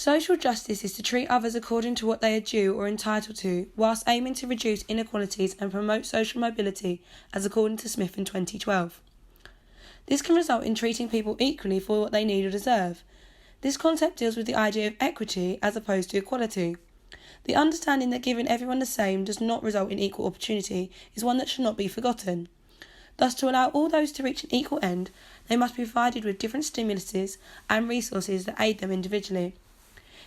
Social justice is to treat others according to what they are due or entitled to, whilst aiming to reduce inequalities and promote social mobility, as according to Smith in 2012. This can result in treating people equally for what they need or deserve. This concept deals with the idea of equity as opposed to equality. The understanding that giving everyone the same does not result in equal opportunity is one that should not be forgotten. Thus, to allow all those to reach an equal end, they must be provided with different stimuluses and resources that aid them individually.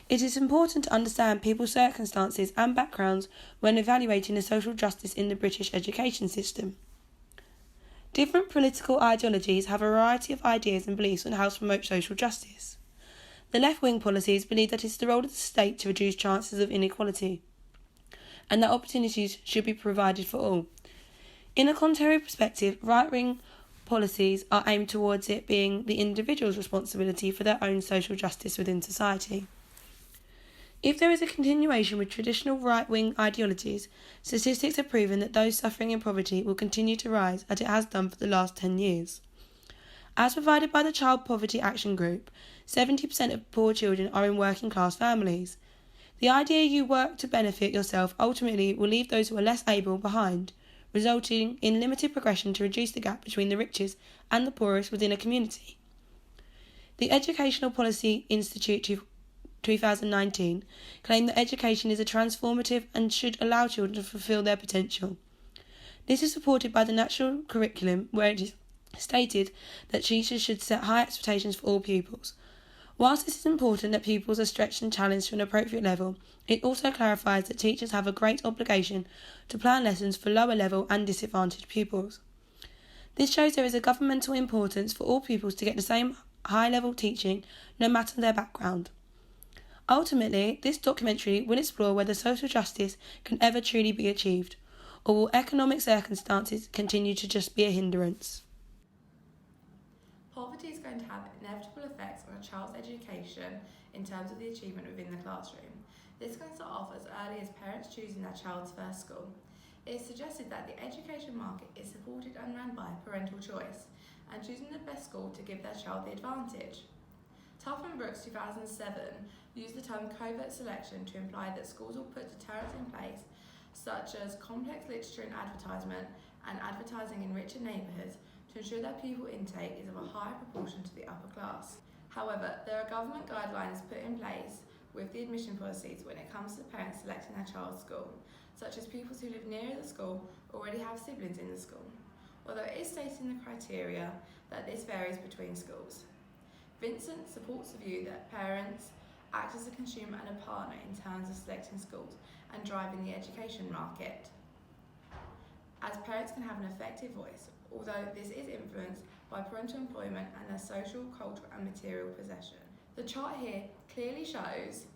It is important to understand people's circumstances and backgrounds when evaluating the social justice in the British education system. Different political ideologies have a variety of ideas and beliefs on how to promote social justice. The left-wing policies believe that it is the role of the state to reduce chances of inequality, and that opportunities should be provided for all. In a contrary perspective, right-wing policies are aimed towards it being the individual's responsibility for their own social justice within society. If there is a continuation with traditional right-wing ideologies, statistics have proven that those suffering in poverty will continue to rise as it has done for the last 10 years. As provided by the Child Poverty Action Group, 70% of poor children are in working class families. The idea you work to benefit yourself ultimately will leave those who are less able behind, resulting in limited progression to reduce the gap between the richest and the poorest within a community. The Educational Policy Institute 2019 claimed that education is a transformative and should allow children to fulfil their potential. This is supported by the national curriculum, where it is stated that teachers should set high expectations for all pupils. Whilst it is important that pupils are stretched and challenged to an appropriate level, it also clarifies that teachers have a great obligation to plan lessons for lower level and disadvantaged pupils. This shows there is a governmental importance for all pupils to get the same high-level teaching, no matter their background. Ultimately, this documentary will explore whether social justice can ever truly be achieved, or will economic circumstances continue to just be a hindrance? Poverty is going to have inevitable effects on a child's education in terms of the achievement within the classroom. This can start off as early as parents choosing their child's first school. It is suggested that the education market is supported and run by parental choice, and choosing the best school to give their child the advantage. Tough and Brooks 2007 used the term covert selection to imply that schools will put deterrents in place, such as complex literature and advertisement and advertising in richer neighbourhoods, to ensure that pupil intake is of a higher proportion to the upper class. However, there are government guidelines put in place with the admission policies when it comes to parents selecting their child's school, such as pupils who live nearer the school already have siblings in the school, although it is stated in the criteria that this varies between schools. Vincent supports the view that parents act as a consumer and a partner in terms of selecting schools and driving the education market, as parents can have an effective voice, although this is influenced by parental employment and their social, cultural and material possession. The chart here clearly shows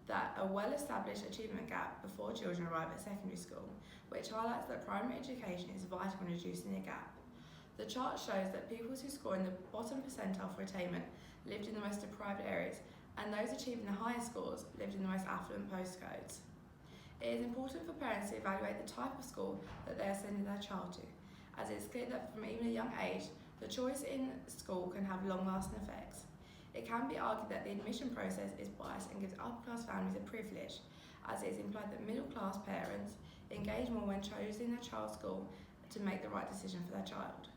that a well-established achievement gap before children arrive at secondary school, which highlights that primary education is vital in reducing the gap. The chart shows that pupils who score in the bottom percentile for attainment lived in the most deprived areas, and those achieving the highest scores lived in the most affluent postcodes. It is important for parents to evaluate the type of school that they are sending their child to, as it is clear that from even a young age, the choice in school can have long-lasting effects. It can be argued that the admission process is biased and gives upper-class families a privilege, as it is implied that middle-class parents engage more when choosing their child's school to make the right decision for their child.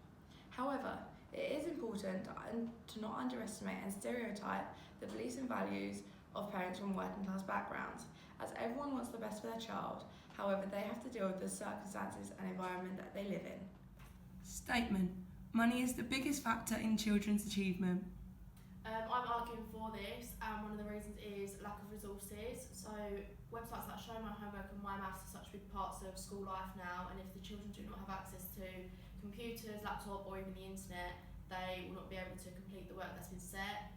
However, it is important to not underestimate and stereotype the beliefs and values of parents from working class backgrounds, as everyone wants the best for their child. However, they have to deal with the circumstances and environment that they live in. Statement: money is the biggest factor in children's achievement. I'm arguing for this, and one of the reasons is lack of resources. So websites like Show My Homework and My Maths are such big parts of school life now, and if the children do not have access to computers, laptop or even the internet, they will not be able to complete the work that's been set.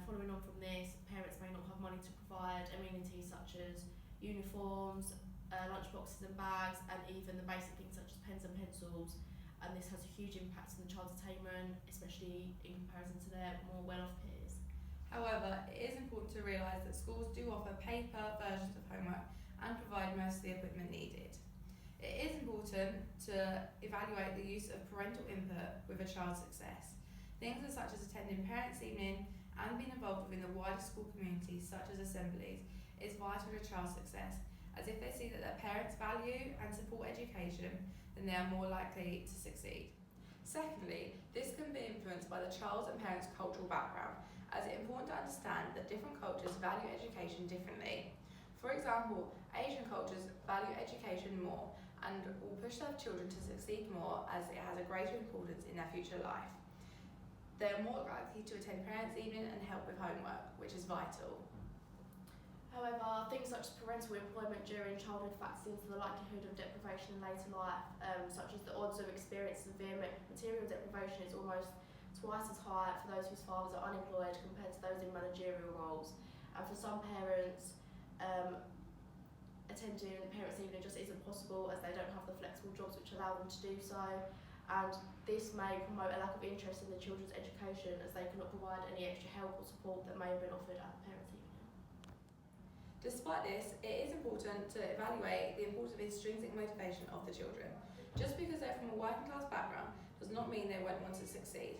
Following on from this, parents may not have money to provide amenities such as uniforms, lunch boxes and bags, and even the basic things such as pens and pencils. And this has a huge impact on the child's attainment, especially in comparison to their more well-off peers. However, it is important to realise that schools do offer paper versions of homework and provide most of the equipment needed. It is important to evaluate the use of parental input with a child's success. Things such as attending parents' evening and being involved within the wider school community, such as assemblies, is vital to a child's success, as if they see that their parents value and support education, then they are more likely to succeed. Secondly, this can be influenced by the child's and parents' cultural background, as it's important to understand that different cultures value education differently. For example, Asian cultures value education more and will push their children to succeed more as it has a greater importance in their future life. They are more likely to attend parents' evening and help with homework, which is vital. However, things such as parental employment during childhood factors into the likelihood of deprivation in later life, such as the odds of experiencing severe material deprivation is almost twice as high for those whose fathers are unemployed compared to those in managerial roles. And for some parents, attending parents' evening just isn't possible as they don't have the flexible jobs which allow them to do so. And this may promote a lack of interest in the children's education as they cannot provide any extra help or support that may have been offered at the parents' evening. Despite this, it is important to evaluate the importance of intrinsic motivation of the children. Just because they're from a working class background does not mean they won't want to succeed.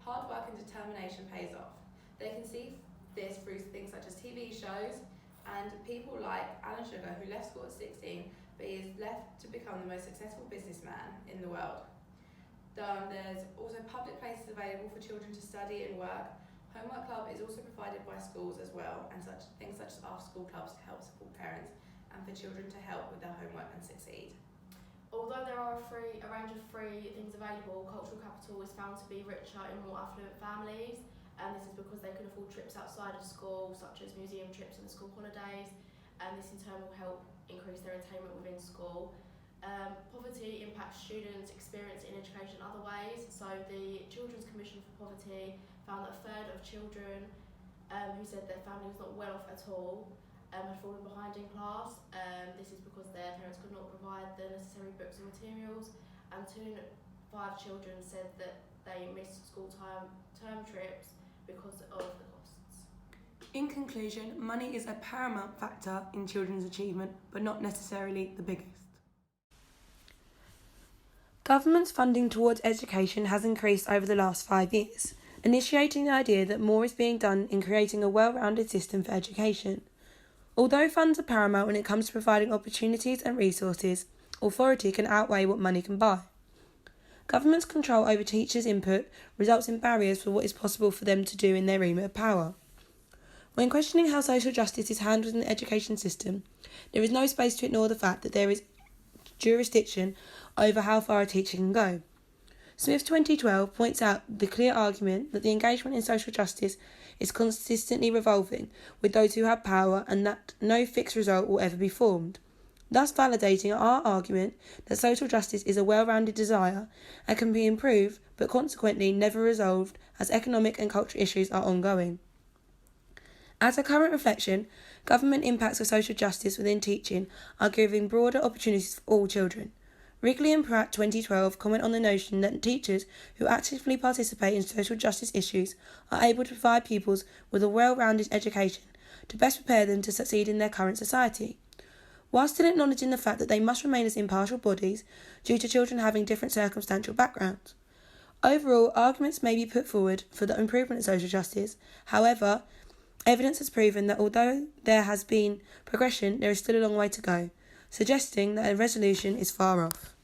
Hard work and determination pays off. They can see this through things such as TV shows and people like Alan Sugar, who left school at 16 but is left to become the most successful businessman in the world. There's also public places available for children to study and work. Homework club is also provided by schools as well, and things such as after-school clubs to help support parents and for children to help with their homework and succeed. Although there are a range of free things available, cultural capital is found to be richer in more affluent families, and this is because they can afford trips outside of school, such as museum trips and the school holidays, and this in turn will help increase their attainment within school. Poverty impacts students' experience in education in other ways. So the Children's Commission for Poverty found that a third of children who said their family was not well off at all had fallen behind in class. This is because their parents could not provide the necessary books and materials, and 2 in 5 children said that they missed school term trips because of the costs. In conclusion, money is a paramount factor in children's achievement, but not necessarily the biggest. Government's funding towards education has increased over the last 5 years, initiating the idea that more is being done in creating a well-rounded system for education. Although funds are paramount when it comes to providing opportunities and resources, authority can outweigh what money can buy. Government's control over teachers' input results in barriers for what is possible for them to do in their remit of power. When questioning how social justice is handled in the education system, there is no space to ignore the fact that there is jurisdiction over how far a teacher can go. Smith 2012 points out the clear argument that the engagement in social justice is consistently revolving with those who have power and that no fixed result will ever be formed, thus validating our argument that social justice is a well-rounded desire and can be improved but consequently never resolved as economic and cultural issues are ongoing. As a current reflection, government impacts of social justice within teaching are giving broader opportunities for all children. Wrigley and Pratt 2012 comment on the notion that teachers who actively participate in social justice issues are able to provide pupils with a well-rounded education to best prepare them to succeed in their current society, while still acknowledging the fact that they must remain as impartial bodies due to children having different circumstantial backgrounds. Overall, arguments may be put forward for the improvement of social justice. However, evidence has proven that although there has been progression, there is still a long way to go, suggesting that a resolution is far off.